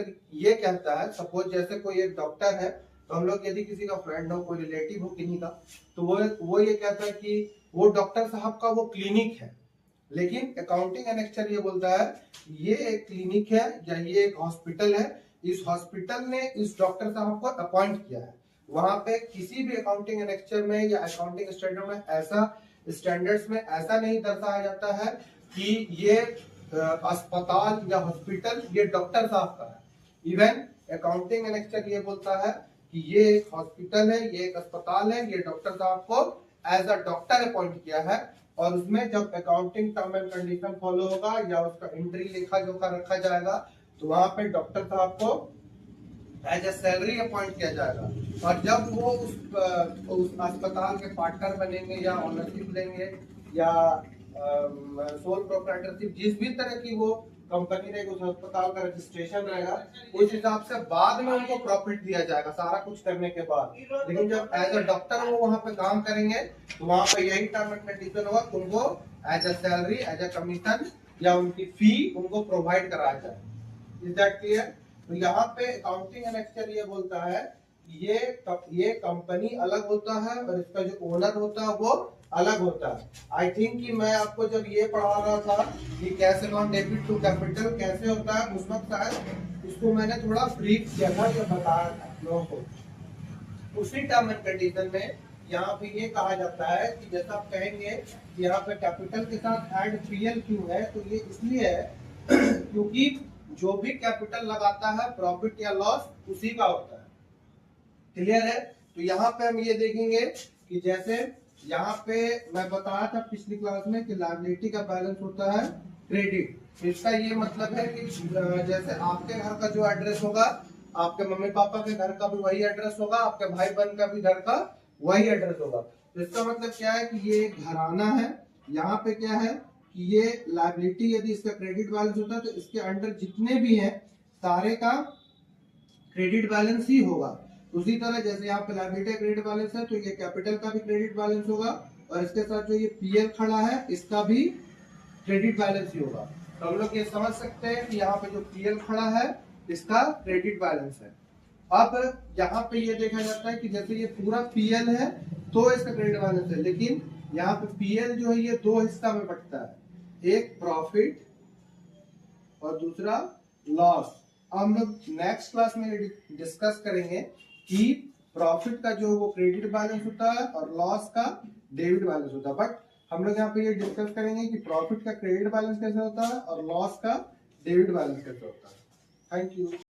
ये कहता है, सपोज जैसे कोई एक डॉक्टर है, तो हम लोग यदि किसी का फ्रेंड हो, कोई रिलेटिव हो किन्हीं का, तो वो ये कहता है कि वो डॉक्टर साहब का वो क्लिनिक है। लेकिन अकाउंटिंग एनेक्चर ये बोलता है ये एक क्लिनिक है या ये एक हॉस्पिटल है, इस हॉस्पिटल ने इस डॉक्टर साहब को अपॉइंट किया है। वहां पे किसी भी अकाउंटिंग एनेक्चर में या अकाउंटिंग स्टैंडर्ड में ऐसा स्टैंडर्ड्स में ऐसा नहीं दर्शाया जाता है कि ये अस्पताल या हॉस्पिटल ये डॉक्टर साहब का है। इवन अकाउंटिंग एनेक्चर ये बोलता है कि ये एक हॉस्पिटल है, ये एक अस्पताल है, ये डॉक्टर साहब को एज अ डॉक्टर अपॉइंट किया है। और उसमें जब accounting term and condition follow होगा या उसका एंट्री लेखा जोखा रखा जाएगा, तो वहां पे डॉक्टर साहब को एज ए सैलरी अपॉइंट किया जाएगा। और जब वो उस अस्पताल के पार्टनर बनेंगे या ओनरशिप लेंगे या सोल प्रोप्राइटरशिप, जिस भी तरह की वो कंपनी रहेगी, उस अस्पताल का रजिस्ट्रेशन रहेगा, उस हिसाब से बाद में उनको प्रॉफिट दिया जाएगा सारा कुछ करने के बाद। लेकिन जब एज अ डॉक्टर वो वहां पे काम करेंगे तो वहां पे यही टर्म एंड कंडीशन होगा, उनको as a salary, as a commission या उनकी फी उनको प्रोवाइड कराया जाए। Is that clear? तो यहाँ पे अकाउंटिंग एनेक्चर ये बोलता है ये कंपनी अलग होता है और इसका जो ओनर होता है वो अलग होता है। आई थिंक कि मैं आपको जब ये पढ़ा रहा था कि cash account debit to capital कैसे होता है, उस वक्त शायद इसको मैंने थोड़ा ब्रीफ किया था, जो बताया था लोगों को। उसी टर्म एंड कंडीशन में यहाँ पे ये कहा जाता है कि जैसा आप कहेंगे कि यहाँ पे कैपिटल के साथ ऐड पीएल क्यों है, तो ये इसलिए है क्योंकि जो भी कैपिटल लगाता है प्रॉफिट या लॉस उसी का होता है। क्लियर है? तो यहाँ पे हम ये देखेंगे कि जैसे यहाँ पे मैं बताया था पिछली क्लास में कि लायबिलिटी का बैलेंस होता है क्रेडिट। इसका ये मतलब है कि जैसे आपके घर का जो एड्रेस होगा, आपके मम्मी पापा के घर का भी वही एड्रेस होगा, आपके भाई बहन का भी घर का वही एड्रेस होगा। तो इसका मतलब क्या है कि ये एक घराना है। यहाँ पे क्या है कि ये लायबिलिटी यदि इसका क्रेडिट बैलेंस होता है तो इसके अंडर जितने भी हैं सारे का क्रेडिट बैलेंस ही होगा। उसी तरह जैसे यहाँ पे लायबिलिटी क्रेडिट बैलेंस है, तो ये कैपिटल का भी क्रेडिट बैलेंस होगा और इसके साथ जो ये पीएल खड़ा है इसका भी क्रेडिट बैलेंस ही होगा। तो हम लोग ये समझ सकते हैं कि यहाँ पे जो पीएल खड़ा है इसका क्रेडिट बैलेंस है। अब यहाँ पे ये देखा जाता है कि जैसे ये पूरा पीएल है तो इसका क्रेडिट बैलेंस है, लेकिन यहाँ पे पीएल जो है ये दो हिस्सा में बंटता है, एक प्रॉफिट और दूसरा लॉस। हम लोग नेक्स्ट क्लास में डिस्कस करेंगे कि प्रॉफिट का जो वो क्रेडिट बैलेंस होता है और लॉस का डेबिट बैलेंस होता है। बट हम लोग यहाँ पे ये डिस्कस करेंगे कि प्रॉफिट का क्रेडिट बैलेंस कैसे होता है और लॉस का डेबिट बैलेंस कैसे होता है। Thank you.